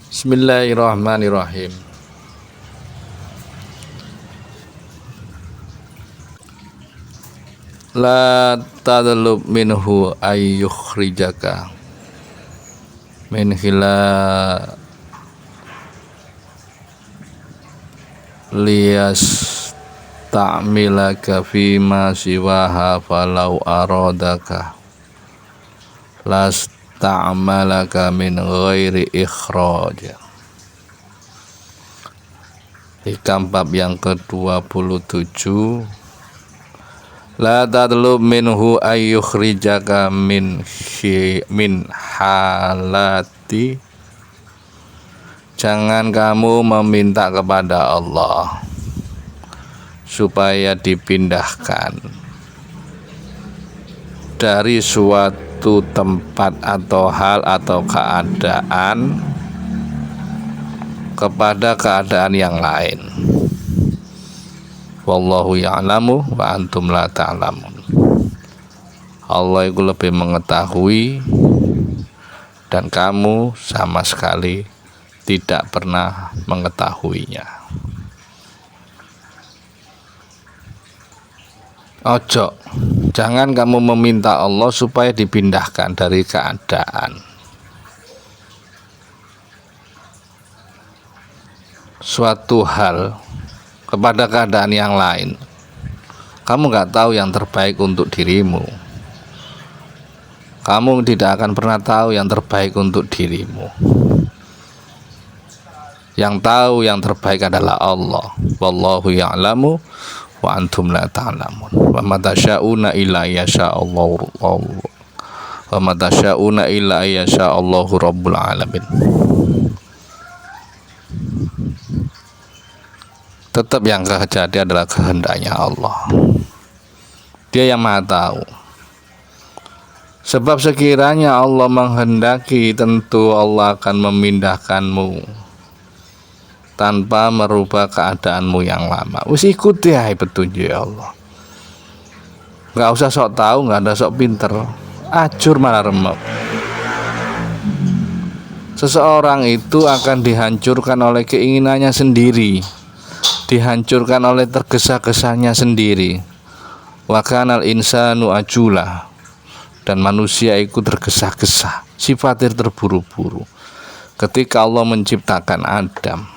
Bismillahirrahmanirrahim. La tadlub minhu ayyukhrijaka min liyas ta'milaka fima siwaha falau aradaka las ta'malaka min ghairi ikhraj. Hikam bab yang ke-27. La tadlub minhu ayyukhrijaka min halati. Jangan kamu meminta kepada Allah supaya dipindahkan dari suatu tempat atau hal atau keadaan kepada keadaan yang lain. Wallahu ya'lamu wa antum la ta'lamun. Allah itu lebih mengetahui dan kamu sama sekali tidak pernah mengetahuinya. Ojo, jangan kamu meminta Allah supaya dipindahkan dari keadaan suatu hal kepada keadaan yang lain. Kamu nggak tahu yang terbaik untuk dirimu. Kamu tidak akan pernah tahu yang terbaik untuk dirimu. Yang tahu yang terbaik adalah Allah. Wallahu ya'lamu wa antum la ta'lamun. Wa ma tasyauna illa yasha'allahu wa ma tasyauna illa yasha'allahu rabbul alamin. Tetap yang terjadi adalah kehendaknya Allah. Dia yang Maha tahu. Sebab sekiranya Allah menghendaki, tentu Allah akan memindahkanmu tanpa merubah keadaanmu yang lama. Wis ikuti hai petunjuk Allah. Nggak usah sok tahu, nggak ada sok pinter. Ajur malah remuk. Seseorang itu akan dihancurkan oleh keinginannya sendiri, dihancurkan oleh tergesa-gesanya sendiri. Wa kanal insanu ajula, dan manusia itu tergesa-gesa, sifatnya terburu-buru. Ketika Allah menciptakan Adam,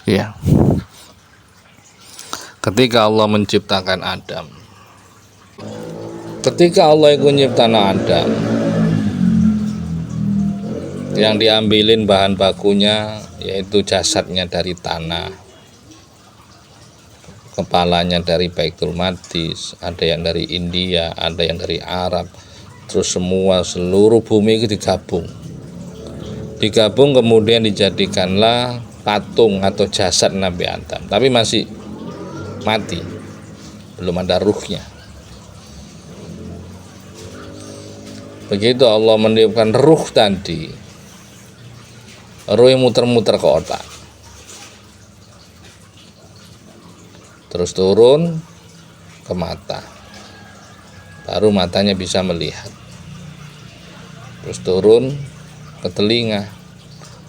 ya, ketika Allah menciptakan Adam, ketika Allah itu menciptakan Adam, yang diambilin bahan bakunya yaitu jasadnya dari tanah, kepalanya dari Baitul Maqdis, ada yang dari India, ada yang dari Arab, terus semua seluruh bumi itu digabung kemudian dijadikanlah patung atau jasad Nabi Adam, tapi masih mati, belum ada ruhnya. Begitu Allah meniupkan ruh tadi, ruh yang muter-muter ke otak, terus turun ke mata, baru matanya bisa melihat, terus turun ke telinga,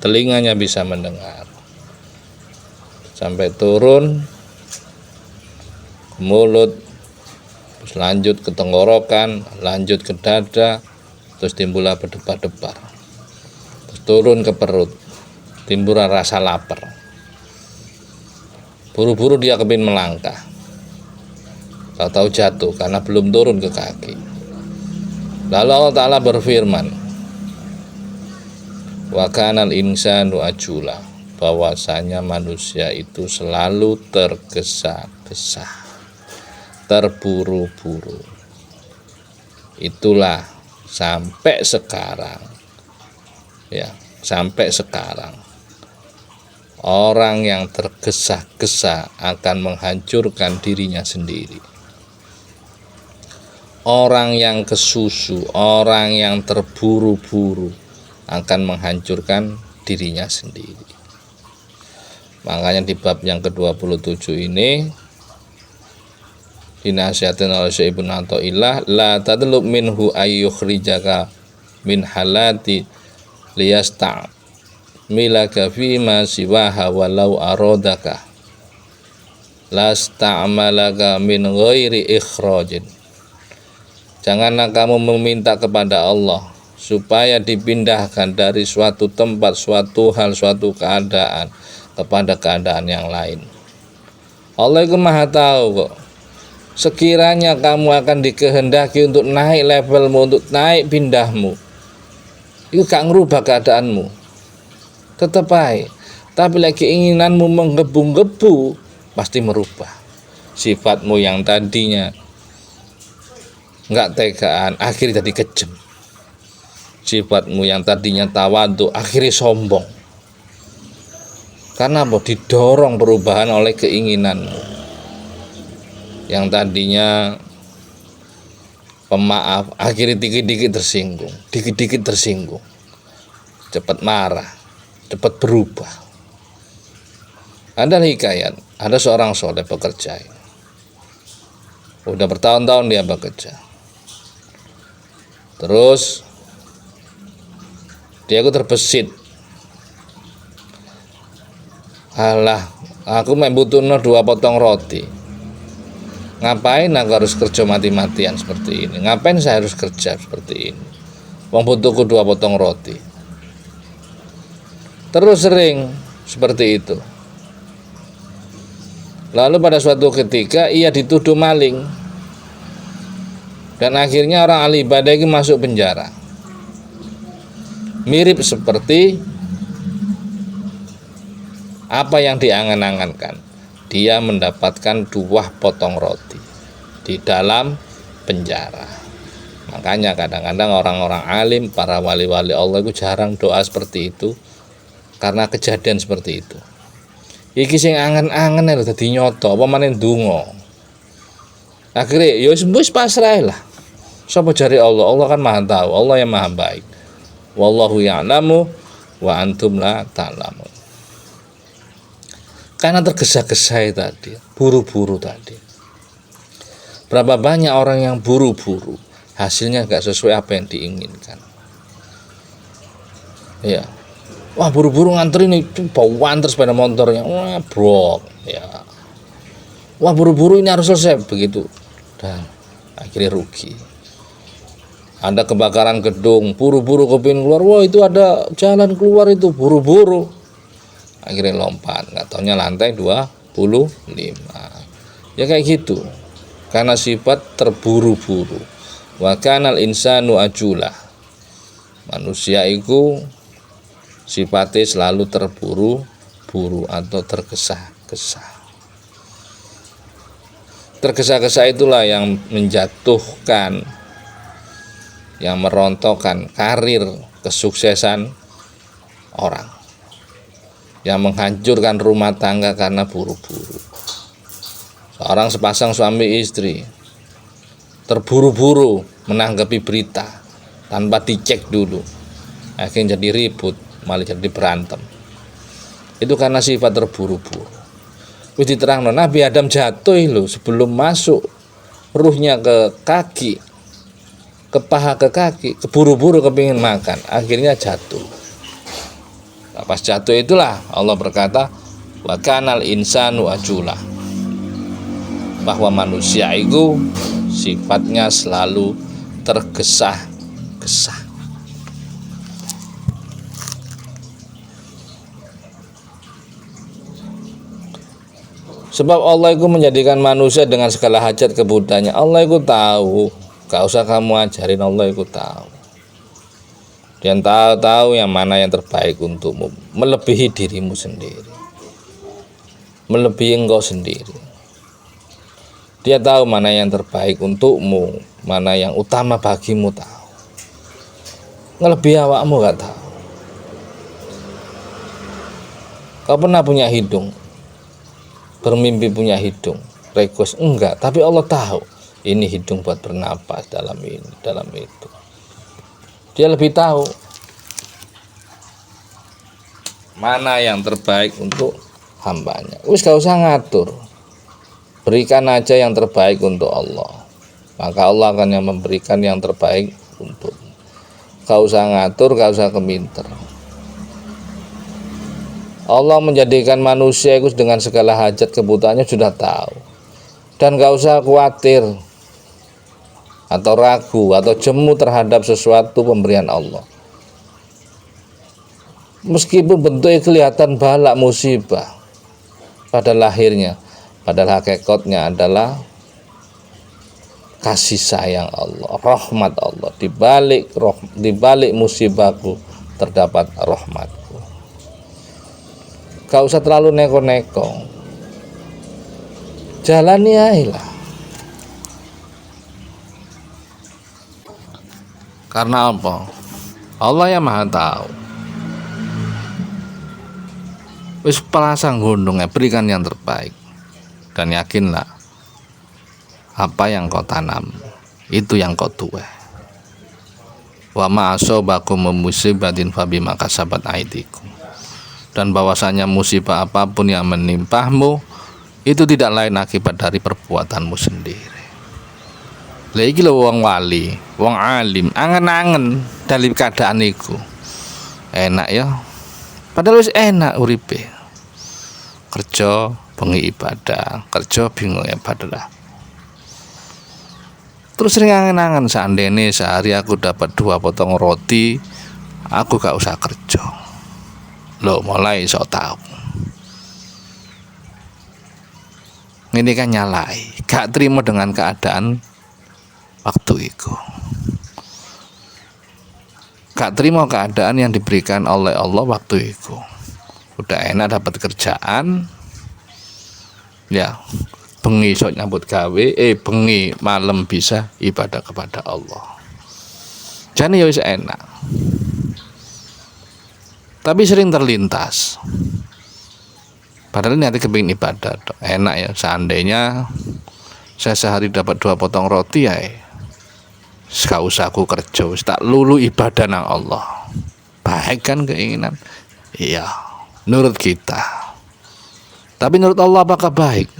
telinganya bisa mendengar, sampai turun ke mulut, terus lanjut ke tenggorokan, lanjut ke dada, terus timbullah berdebar-debar, terus turun ke perut, timbul rasa lapar. Buru-buru dia kepin melangkah, tahu-tahu jatuh karena belum turun ke kaki. Lalu Allah Ta'ala berfirman, wa kanal insanu ajula, bahwasanya manusia itu selalu tergesa-gesa, terburu-buru. Itulah sampai sekarang, ya, sampai sekarang orang yang tergesa-gesa akan menghancurkan dirinya sendiri. Orang yang kesusu, orang yang terburu-buru akan menghancurkan dirinya sendiri. Makanya di bab yang ke-27 ini dinasihatin oleh Syekh Ibnu Athaillah, la tadlub minhu ayyukhrijaka min halati yastakmilaka fima siwaha walau aradaka lasta'malaka min ghairi ikhrajin. Janganlah kamu meminta kepada Allah supaya dipindahkan dari suatu tempat, suatu hal, suatu keadaan kepada keadaan yang lain. Allah itu maha tahu kok. Sekiranya kamu akan dikehendaki untuk naik levelmu, untuk naik pindahmu, itu gak ngerubah keadaanmu, tetap baik. Tapi lagi keinginanmu menggebu-gebu, pasti merubah sifatmu yang tadinya nggak tegaan, akhirnya jadi kejam. Sifatmu yang tadinya tawadhu, akhirnya sombong. Karena apa? Didorong perubahan oleh keinginanmu. Yang tadinya pemaaf, akhirnya dikit-dikit tersinggung, dikit-dikit tersinggung, cepat marah, cepat berubah. Ada hikayat, ada seorang soleh bekerja, udah bertahun-tahun dia bekerja. Terus dia terbesit, alah, aku butuh 2 potong roti. Ngapain aku harus kerja mati-matian seperti ini? Ngapain saya harus kerja seperti ini? Wong butuhku 2 potong roti. Terus sering seperti itu. Lalu pada suatu ketika ia dituduh maling, dan akhirnya orang ahli ibadah itu masuk penjara. Mirip seperti apa yang diangan-angankan. Dia mendapatkan 2 potong roti di dalam penjara. Makanya kadang-kadang orang-orang alim, para wali-wali Allah itu jarang doa seperti itu, karena kejadian seperti itu. Iki sing angen-angen lho dadi nyoto, apa maneh ndonga. Akhire ya wis pasrah lah. Sapa jare Allah? Allah kan Maha tahu, Allah yang Maha baik. Wallahu ya'lamu wa antum la ta'lamun. Karena tergesa-gesa tadi, buru-buru tadi. Berapa banyak orang yang buru-buru, hasilnya gak sesuai apa yang diinginkan. Ya. Wah, buru-buru nganterin itu bawaan terus sepeda motornya. Wah, brok. Ya. Wah, buru-buru ini harus selesai begitu. Dan akhirnya rugi. Ada kebakaran gedung, buru-buru kepingin keluar. Wah, itu ada jalan keluar itu, buru-buru. Akhirnya lompat, nggak taunya lantai 25. Ya kayak gitu. Karena sifat terburu-buru. Wa kanal insanu ajula. Manusia itu sifatnya selalu terburu-buru atau tergesa-gesa. Tergesa-gesa itulah yang menjatuhkan, yang merontokkan karir kesuksesan orang, yang menghancurkan rumah tangga karena buru-buru. Seorang sepasang suami istri terburu-buru menanggapi berita tanpa dicek dulu, akhirnya jadi ribut, malah jadi berantem. Itu karena sifat terburu-buru. Wis diterangno Nabi Adam jatuh lho sebelum masuk ruhnya ke kaki, ke paha ke kaki, keburu-buru kepingin makan, akhirnya jatuh. Nah, pas jatuh itulah Allah berkata wa kanal insanu ajula, bahwa manusia itu sifatnya selalu tergesa-gesa. Sebab Allah itu menjadikan manusia dengan segala hajat kebutuhannya. Allah itu tahu, gak usah kamu ajarin, Allah itu tahu. Dia tahu yang mana yang terbaik untukmu, melebihi dirimu sendiri, melebihi engkau sendiri. Dia tahu mana yang terbaik untukmu, mana yang utama bagimu, tahu. Ngelebihi awakmu gak tahu. Kau pernah punya hidung, bermimpi punya hidung, request enggak, tapi Allah tahu ini hidung buat bernapas dalam ini, dalam itu. Dia lebih tahu mana yang terbaik untuk hambanya. Wis gak usah ngatur, berikan aja yang terbaik untuk Allah, maka Allah akan yang memberikan yang terbaik untukmu. Gak usah ngatur, gak usah keminter. Allah menjadikan manusia itu dengan segala hajat kebutuhannya sudah tahu. Dan gak usah khawatir atau ragu atau jemu terhadap sesuatu pemberian Allah. Meskipun bentuknya kelihatan balak musibah pada lahirnya, padahal hakikatnya adalah kasih sayang Allah, rahmat Allah. Di balik musibahku terdapat rahmatku. Gak usah terlalu neko-neko, jalani aja lah. Karena apa? Allah yang maha tahu. Wis pasang gunungnya, berikan yang terbaik. Dan yakinlah, apa yang kau tanam, itu yang kau tuai. Wa ma asobakum musibatin fabima kasabat aidikum. Dan bahwasanya musibah apapun yang menimpahmu, itu tidak lain akibat dari perbuatanmu sendiri. Lagi lo wong wali, wong alim, angen-angen dari keadaan iku. Enak ya. Padahal wis enak uripe. Kerja bengi ibadah, kerja bingung ibadah. Terus sering angen-angen seandainya sehari aku dapat 2 potong roti, aku gak usah kerja. Loh, mulai sok tahu. Ini kan nyalai, gak terima dengan keadaan waktu itu. Gak terima keadaan yang diberikan oleh Allah waktu itu. Udah enak dapat kerjaan, ya bengi sok nyambut gawe, bengi malam bisa ibadah kepada Allah. Jadi ya wis enak. Tapi sering terlintas. Padahal nanti kepingin ibadah, enak ya. Seandainya saya sehari dapat 2 potong roti ya, gak usah aku kerja, tak lulu ibadah nang Allah. Baik kan keinginan? Iya, menurut kita. Tapi menurut Allah apakah baik?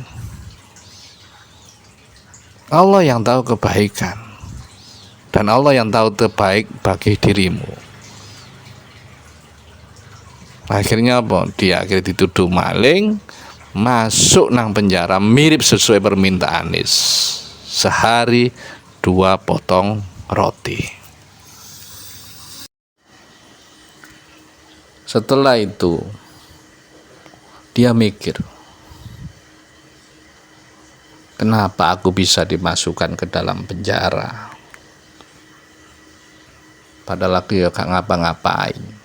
Allah yang tahu kebaikan, dan Allah yang tahu terbaik bagi dirimu. Akhirnya apa? Dia akhirnya dituduh maling, masuk nang penjara, mirip sesuai permintaan Is. Sehari 2 potong roti. Setelah itu dia mikir, kenapa aku bisa dimasukkan ke dalam penjara? Padahal aku ya gak ngapa-ngapain.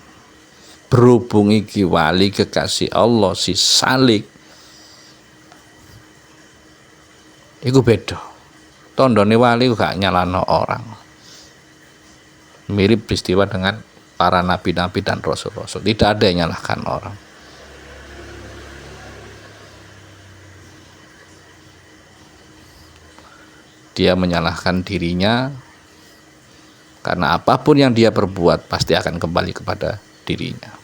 Berhubung iki wali kekasih Allah si Salik, iku beda. Tondone wali gak nyalano orang. Mirip peristiwa dengan para nabi-nabi dan rasul-rasul. Tidak ada yang nyalahkan orang. Dia menyalahkan dirinya karena apapun yang dia perbuat pasti akan kembali kepada dirinya.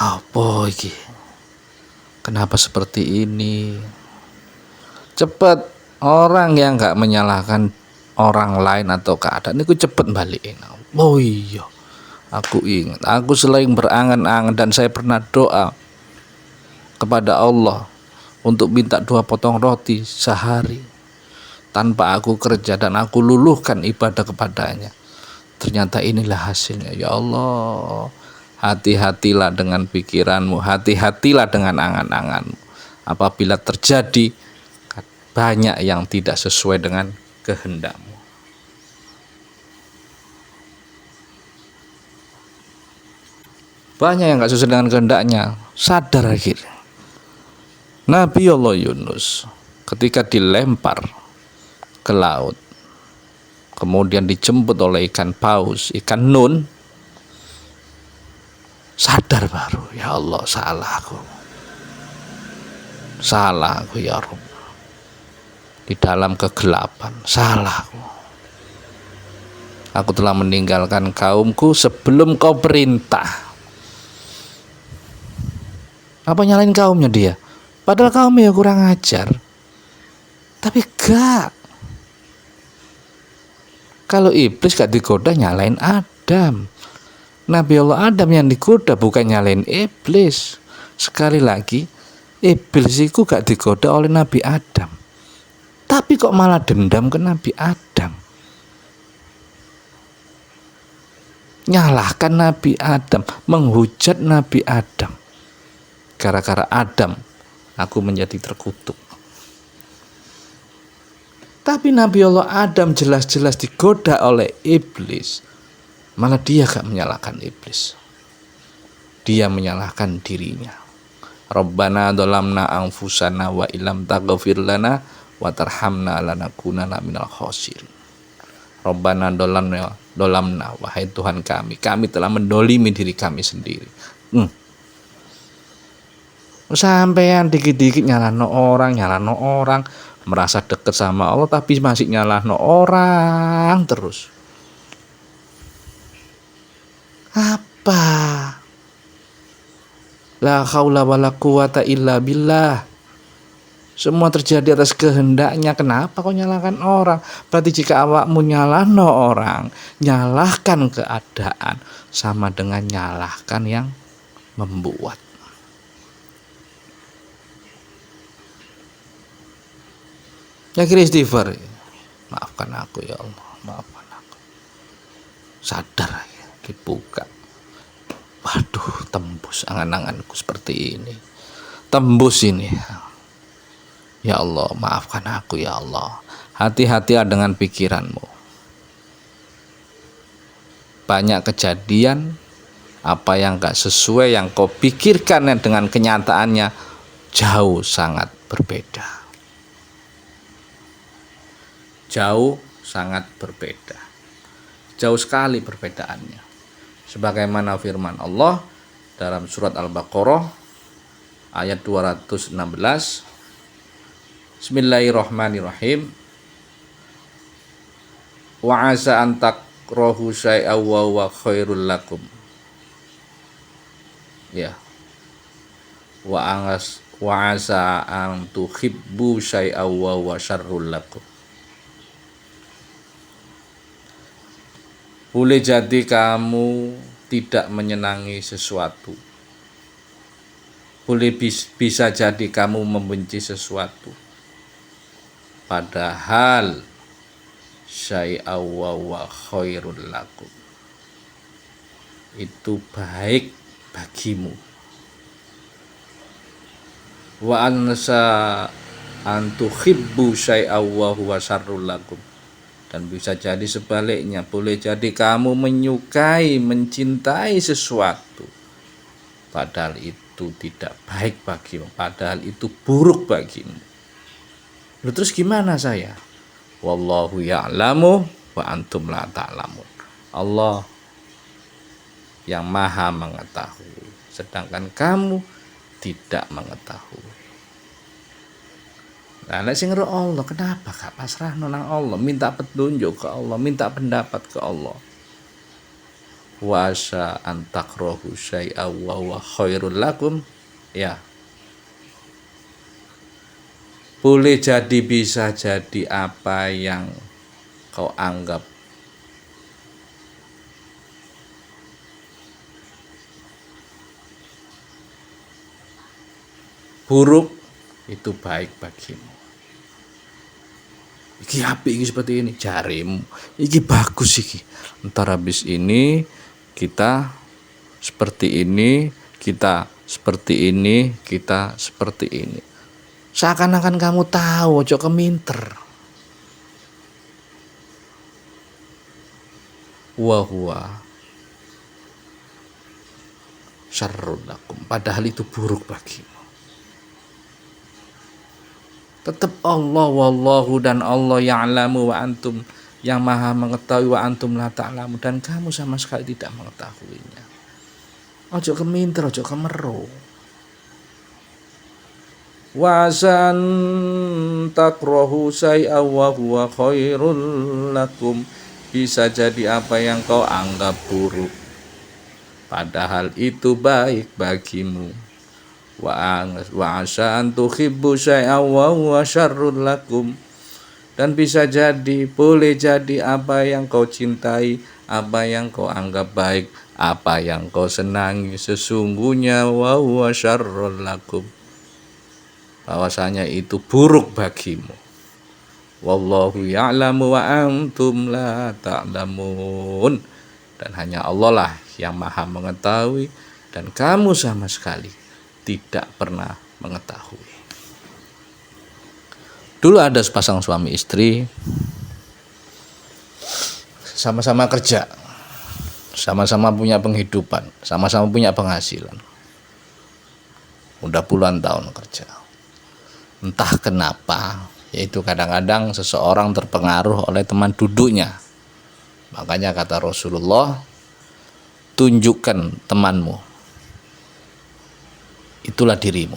Apa iki? Kenapa seperti ini? Cepat orang yang gak menyalahkan orang lain atau keadaan itu cepat balikin. Oh iya, aku ingat, aku selalu berangan-angan dan saya pernah doa kepada Allah untuk minta 2 potong roti sehari tanpa aku kerja dan aku luluhkan ibadah kepadanya. Ternyata inilah hasilnya. Ya Allah, hati-hatilah dengan pikiranmu, hati-hatilah dengan angan-anganmu. Apabila terjadi banyak yang tidak sesuai dengan kehendakmu. Banyak yang gak sesuai dengan kehendaknya. Sadar akhirnya. Nabi Allah Yunus ketika dilempar ke laut, kemudian dijemput oleh ikan paus, ikan nun, sadar baru, ya Allah, salah aku ya Rabb, di dalam kegelapan, salahku, aku telah meninggalkan kaumku sebelum kau perintah. Apa nyalain kaumnya dia? Padahal kaumnya kurang ajar. Tapi Kalau iblis gak digoda nyalain Adam. Nabi Allah Adam yang digoda bukan nyalain iblis. Sekali lagi, iblis itu gak digoda oleh Nabi Adam. Tapi kok malah dendam ke Nabi Adam. Nyalahkan Nabi Adam, menghujat Nabi Adam. Gara-gara Adam, aku menjadi terkutuk. Tapi Nabi Allah Adam jelas-jelas digoda oleh iblis. Malah dia gak menyalahkan iblis. Dia menyalahkan dirinya. Rabbana dolamna anfusana wa ilam taghfir lana wa tarhamna lanakunanna minal khosirin. Rabbana dolamna, wahai Tuhan kami telah mendolimi diri kami sendiri. Sampean dikit-dikit nyalahno orang, merasa dekat sama Allah tapi masih nyalahno orang terus. Apa? La haula wala quwata illa billah. Semua terjadi atas kehendaknya. Kenapa kau nyalahkan orang? Berarti jika awakmu nyalahno orang, nyalahkan keadaan, sama dengan nyalahkan yang membuat. Ya kira istighfar. Maafkan aku ya Allah, maafkan aku. Sadar ya, dibuka. Waduh, tembus angan-anganku seperti ini. Tembus ini. Ya Allah, maafkan aku ya Allah. Hati-hati dengan pikiranmu. Banyak kejadian apa yang gak sesuai yang kau pikirkan dengan kenyataannya jauh sangat berbeda. Jauh sangat berbeda. Jauh sekali perbedaannya. Sebagaimana firman Allah dalam surat Al-Baqarah ayat 216. Bismillahirrahmanirrahim. Wa asa an takrahu syai'a wa huwa khairul lakum. Ya. Wa asa an tuhibbu syai'a wa huwa syarrul lakum. Boleh jadi kamu tidak menyenangi sesuatu. Boleh bisa jadi kamu membenci sesuatu. Padahal syai'a wa huwa khairul lakum. Itu baik bagimu. Wa ansa an tuhibbu syai'a wa huwa syarrul lakum. Dan bisa jadi sebaliknya, boleh jadi kamu menyukai, mencintai sesuatu padahal itu tidak baik bagimu, padahal itu buruk bagimu. Lalu terus gimana saya? Wallahu ya'lamu wa antum la ta'lamun. Allah yang maha mengetahui, sedangkan kamu tidak mengetahui. Nah, nek sing Allah, kenapa gak pasrah nang Allah, minta petunjuk ke Allah, minta pendapat ke Allah. Wa asa an takrahu syai'a wa huwa khairul lakum. Ya. Boleh jadi, bisa jadi apa yang kau anggap buruk itu baik bagimu. Iki apik iki seperti ini, jarimu. Iki bagus iki. Entar habis ini kita seperti ini, kita seperti ini, kita seperti ini. Seakan-akan kamu tahu, ojo keminter. Wa huwa syarrul lakum. Padahal itu buruk bagimu. Tetap Allah, wallahu, dan Allah ya'lamu wa antum, yang maha mengetahui, wa antum la ta'lamu, dan kamu sama sekali tidak mengetahuinya. Ojo keminter, ojo kemeru. Wa san takrahu syai'a wa huwa khairul lakum. Bisa jadi apa yang kau anggap buruk padahal itu baik bagimu. Wa asa an tuhibbu syai'a wa huwa syarrul lakum. Dan bisa jadi, boleh jadi apa yang kau cintai, apa yang kau anggap baik, apa yang kau senangi, sesungguhnya wa huwa syarrul lakum, bahwasanya itu buruk bagimu. Wallahu ya'lamu wa antum la ta'lamun. Dan hanya Allah lah yang maha mengetahui dan kamu sama sekali tidak pernah mengetahui. Dulu ada sepasang suami istri, sama-sama kerja, sama-sama punya penghidupan, sama-sama punya penghasilan. Udah puluhan tahun kerja. Entah kenapa, yaitu kadang-kadang seseorang terpengaruh oleh teman duduknya. Makanya kata Rasulullah, tunjukkan temanmu, itulah dirimu.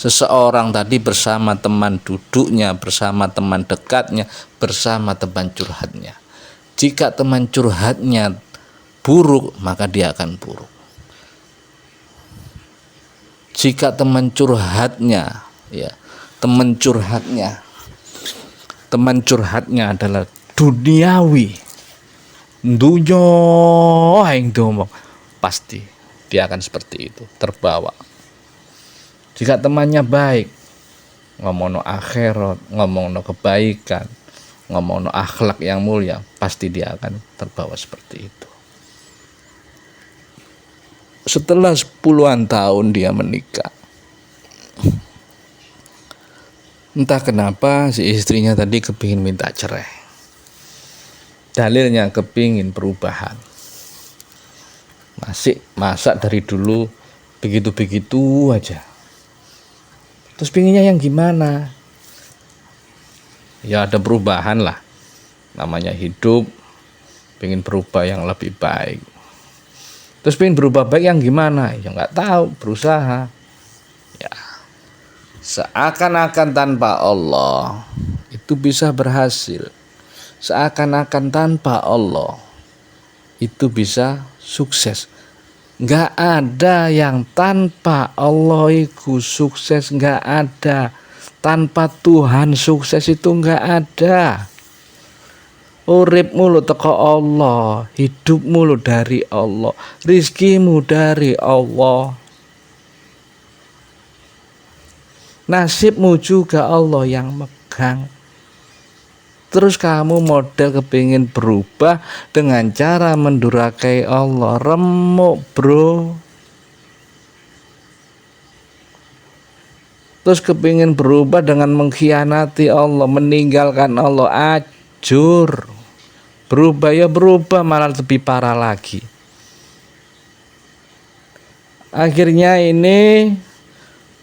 Seseorang tadi bersama teman duduknya, bersama teman dekatnya, bersama teman curhatnya. Jika teman curhatnya buruk, maka dia akan buruk. Jika teman curhatnya, teman curhatnya adalah duniawi, dunya aing domong, pasti dia akan seperti itu, terbawa. Jika temannya baik, ngomong no akhirat, ngomong no kebaikan, ngomong no akhlak yang mulia, pasti dia akan terbawa seperti itu. Setelah 10-an tahun dia menikah, entah kenapa si istrinya tadi kepingin minta cerai. Dalilnya kepingin perubahan. Masa dari dulu begitu-begitu aja. Terus pinginnya yang gimana? Ya ada perubahan lah. Namanya hidup, pengen berubah yang lebih baik. Terus pengen berubah baik yang gimana? Ya nggak tahu, berusaha. Ya, seakan-akan tanpa Allah itu bisa berhasil. Seakan-akan tanpa Allah itu bisa sukses. Nggak ada yang tanpa Allah itu sukses, nggak ada. Tanpa Tuhan sukses itu nggak ada. Uripmu lu teko Allah, hidupmu lu dari Allah, rizkimu dari Allah, nasibmu juga Allah yang megang. Terus kamu model kepingin berubah dengan cara mendurakai Allah, remuk bro. Terus kepingin berubah dengan mengkhianati Allah, meninggalkan Allah, ajur. Berubah ya berubah, malah lebih parah lagi. Akhirnya ini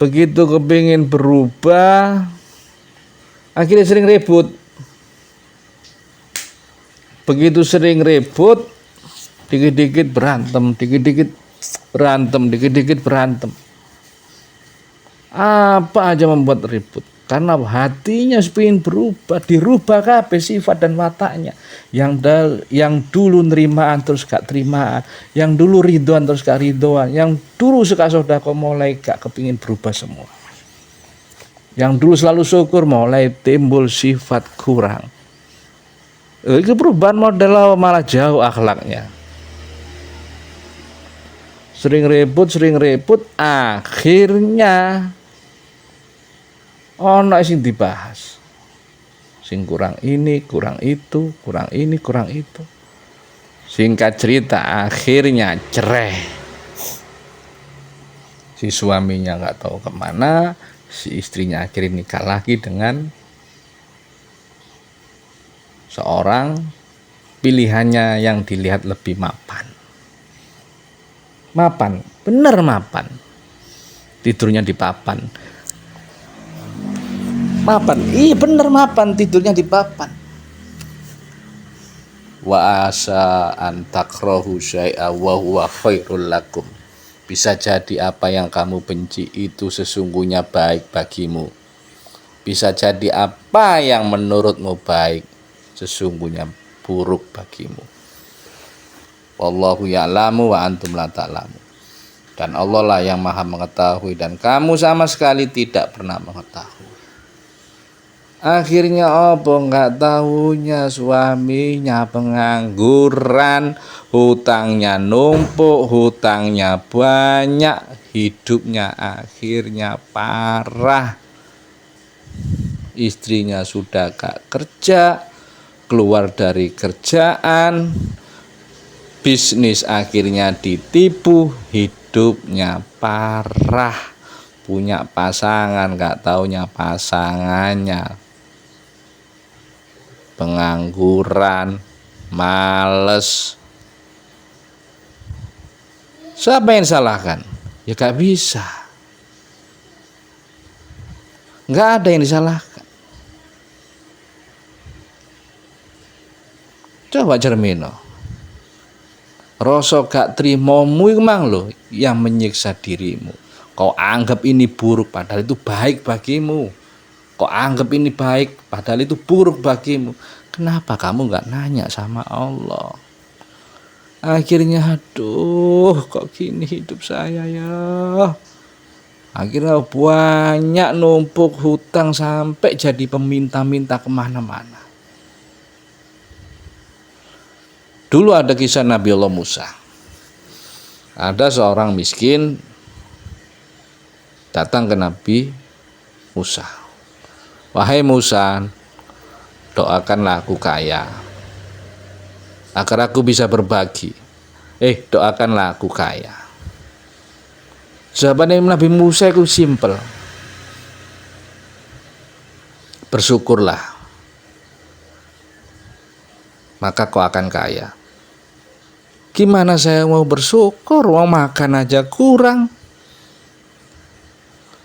begitu kepingin berubah, akhirnya sering ribut. Begitu sering ribut, dikit-dikit berantem, dikit-dikit berantem, dikit-dikit berantem. Apa aja membuat ribut? Karena hatinya pengen berubah, dirubah kabeh sifat dan wataknya. Yang dulu nerimaan terus gak terimaan, yang dulu ridhoan terus gak ridhoan, yang dulu suka sedekah mulai gak kepingin berubah semua. Yang dulu selalu syukur mulai timbul sifat kurang. Itu perubahan model malah jauh akhlaknya. Sering ribut, akhirnya ono sing dibahas. Sing kurang ini, kurang itu, kurang ini, kurang itu. Singkat cerita akhirnya cerai. Si suaminya nggak tahu kemana, si istrinya akhirnya nikah lagi dengan seorang pilihannya yang dilihat lebih mapan. Mapan, bener mapan. Tidurnya di papan. Mapan, iya bener mapan, tidurnya di papan. Wa asa an takrahu syai'a wa huwa khairul lakum. Bisa jadi apa yang kamu benci itu sesungguhnya baik bagimu. Bisa jadi apa yang menurutmu baik sesungguhnya buruk bagimu. Wallahu ya'lamu wa antum la ta'lamu. Dan Allah lah yang maha mengetahui dan kamu sama sekali tidak pernah mengetahui. Akhirnya apa nggak tahunya suaminya pengangguran, hutangnya numpuk, hutangnya banyak, hidupnya akhirnya parah. Istrinya sudah gak kerja, keluar dari kerjaan, bisnis akhirnya ditipu, hidupnya parah. Punya pasangan gak taunya pasangannya pengangguran, males. Siapa yang disalahkan? Ya gak bisa, gak ada yang disalahkan. Coba cermino, rasa gak trimomu iku mang lho yang menyiksa dirimu. Kau anggap ini buruk padahal itu baik bagimu. Kau anggap ini baik padahal itu buruk bagimu. Kenapa kamu gak nanya sama Allah? Akhirnya aduh kok gini hidup saya ya. Akhirnya banyak numpuk hutang sampai jadi peminta-minta kemana-mana. Dulu ada kisah Nabi Allah Musa. Ada seorang miskin datang ke Nabi Musa. Wahai Musa, doakanlah aku kaya agar aku bisa berbagi. Doakanlah aku kaya. Jawaban Nabi Musa itu simple. Bersyukurlah, maka kau akan kaya. Gimana saya mau bersyukur? Uang makan aja kurang,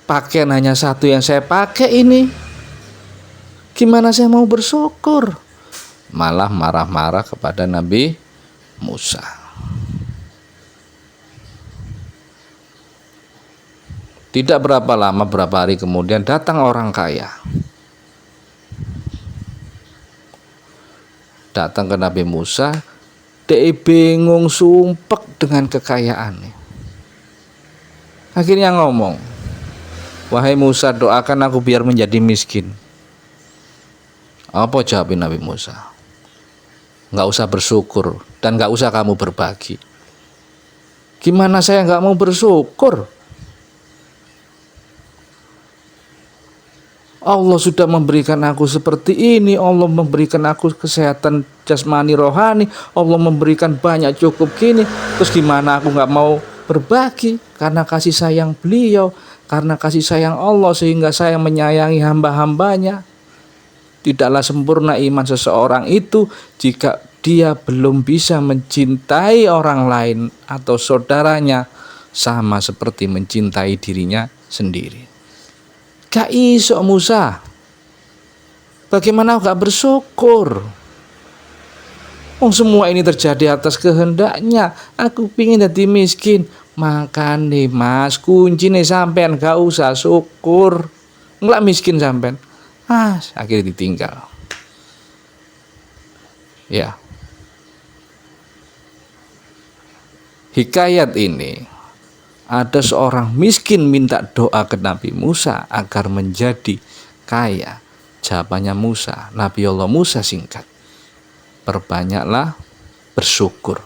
pakaian hanya satu yang saya pakai ini. Gimana saya mau bersyukur? Malah marah-marah kepada Nabi Musa. Tidak berapa lama, berapa hari kemudian datang orang kaya. Datang ke Nabi Musa, dia bingung sumpek dengan kekayaannya. Akhirnya ngomong, wahai Musa, doakan aku biar menjadi miskin. Apa jawab Nabi Musa? Nggak usah bersyukur dan nggak usah kamu berbagi. Gimana saya nggak mau bersyukur? Allah sudah memberikan aku seperti ini, Allah memberikan aku kesehatan jasmani rohani, Allah memberikan banyak cukup gini. Terus gimana aku nggak mau berbagi? Karena kasih sayang beliau, karena kasih sayang Allah sehingga saya menyayangi hamba-hambanya. Tidaklah sempurna iman seseorang itu jika dia belum bisa mencintai orang lain atau saudaranya sama seperti mencintai dirinya sendiri. Gak iso Musa. Bagaimana gak bersyukur? Semua ini terjadi atas kehendaknya. Aku pingin jadi miskin. Makanya mas, kuncinya sampean gak usah syukur. Nggak miskin sampean. Akhirnya ditinggal. Ya. Hikayat ini, ada seorang miskin minta doa ke Nabi Musa agar menjadi kaya. Jawabannya Musa, Nabi Allah Musa singkat, perbanyaklah bersyukur.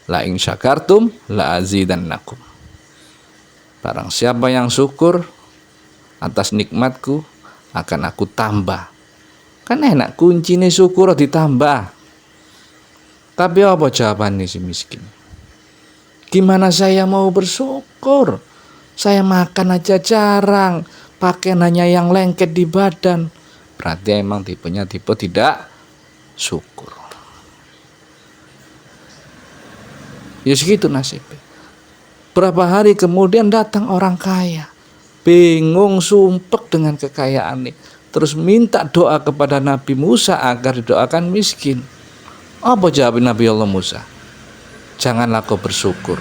La in syakartum la azidannakum. Barang siapa yang syukur atas nikmatku, akan aku tambah. Kan enak, kuncinya syukur ditambah. Tapi apa jawabannya si miskin? Gimana saya mau bersyukur? Saya makan aja jarang, pakaian hanya yang lengket di badan. Berarti emang tipenya tipe tidak syukur. Ya segitu nasibnya. Berapa hari kemudian datang orang kaya, bingung sumpek dengan kekayaan ini, terus minta doa kepada Nabi Musa agar didoakan miskin. Apa jawab Nabi Allah Musa? Janganlah kau bersyukur.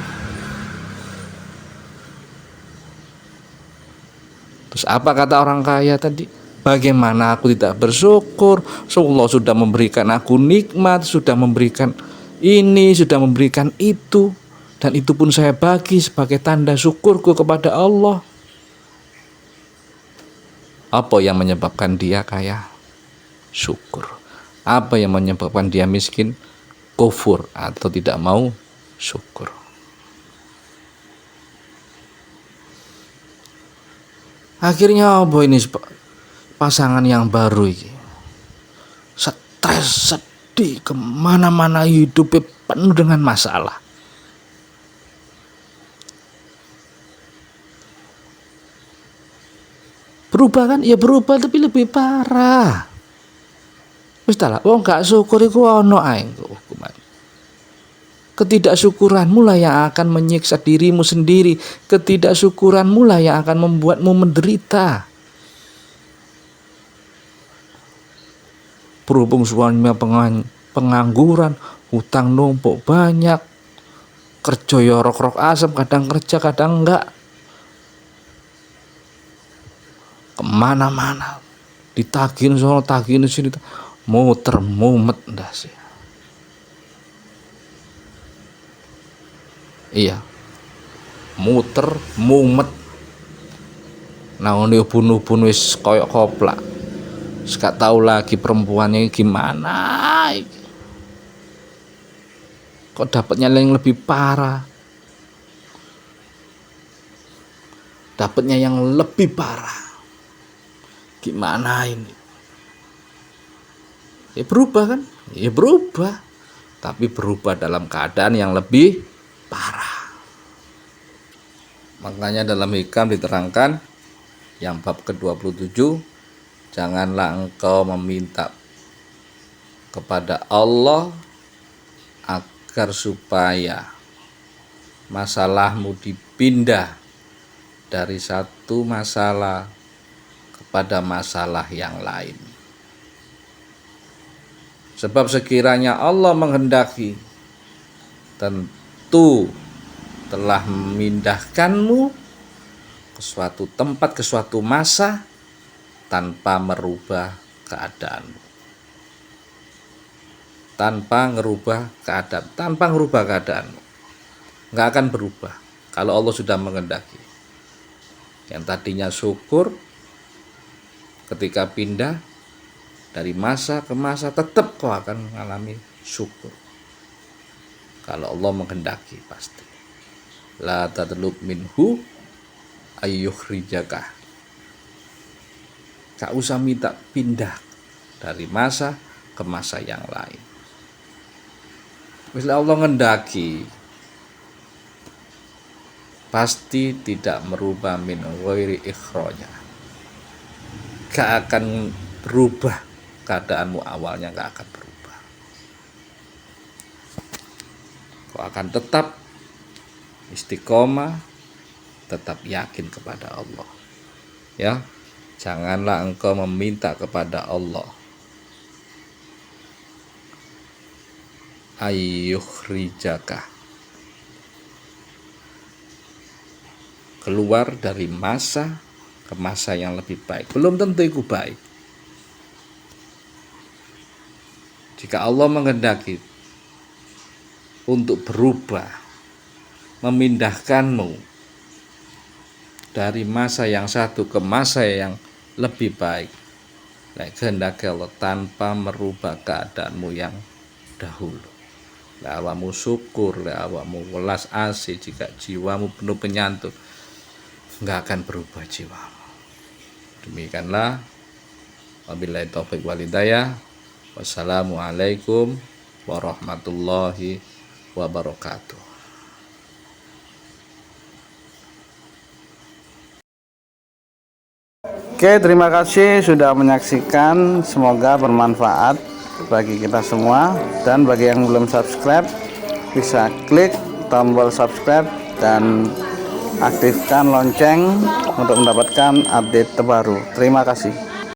Terus apa kata orang kaya tadi? Bagaimana aku tidak bersyukur? Allah sudah memberikan aku nikmat, sudah memberikan ini, sudah memberikan itu, dan itu pun saya bagi sebagai tanda syukurku kepada Allah. Apa yang menyebabkan dia kaya? Syukur. Apa yang menyebabkan dia miskin? Kufur atau tidak mau syukur. Akhirnya apa ini pasangan yang baru ini? Stres, sedih, kemana-mana hidupnya penuh dengan masalah. Berubah kan? Ya berubah tapi lebih parah. Wis lah, wong gak syukur iku ono ae hukuman. Ketidaksyukuranmu lah yang akan menyiksa dirimu sendiri. Ketidaksyukuranmu lah yang akan membuatmu menderita. Berhubung suaminya pengangguran, hutang numpuk banyak, kerja ya rok-rok asem, kadang kerja kadang enggak, kemana-mana ditagihin sono tagihin sini, muter mumet ndak sih. Iya, muter mumet. Nah ini ubun-ubun wis koyok koplak. Gak tahu lagi perempuannya gimana. Kok dapatnya yang lebih parah. Dapatnya yang lebih parah. Gimana ini? Ya berubah kan? Ya berubah. Tapi berubah dalam keadaan yang lebih parah. Makanya dalam hikam diterangkan yang bab ke-27, janganlah engkau meminta kepada Allah agar supaya masalahmu dipindah dari satu masalah kepada masalah yang lain. Sebab sekiranya Allah menghendaki, tentu telah memindahkanmu ke suatu tempat, ke suatu masa tanpa merubah keadaanmu. Tanpa merubah keadaanmu. Nggak akan berubah kalau Allah sudah menghendaki. Yang tadinya syukur, ketika pindah dari masa ke masa tetap kau akan mengalami syukur. Kalau Allah menghendaki pasti. La tatlub minhu ayyukhrijaka. Gak usah minta pindah dari masa ke masa yang lain. Bila Allah menghendaki, pasti tidak merubah min ghairi ikhraja. Gak akan berubah keadaanmu awalnya, gak akan berubah. Kau akan tetap istiqomah, tetap yakin kepada Allah. Ya, janganlah engkau meminta kepada Allah ayyukhrijaka, keluar dari masa ke masa yang lebih baik. Belum tentu itu baik. Jika Allah menghendaki untuk berubah, memindahkanmu dari masa yang satu ke masa yang lebih baik, kehendaki Allah tanpa merubah keadaanmu yang dahulu. Awamu syukur, awamu welas asih, jika jiwamu penuh penyantun, nggak akan berubah jiwamu. Demikianlah, wabillahi taufiq wal hidayah. Wassalamualaikum warahmatullahi wabarakatuh. Oke, terima kasih sudah menyaksikan. Semoga bermanfaat bagi kita semua. Dan bagi yang belum subscribe, bisa klik tombol subscribe dan aktifkan lonceng untuk mendapatkan update terbaru. Terima kasih.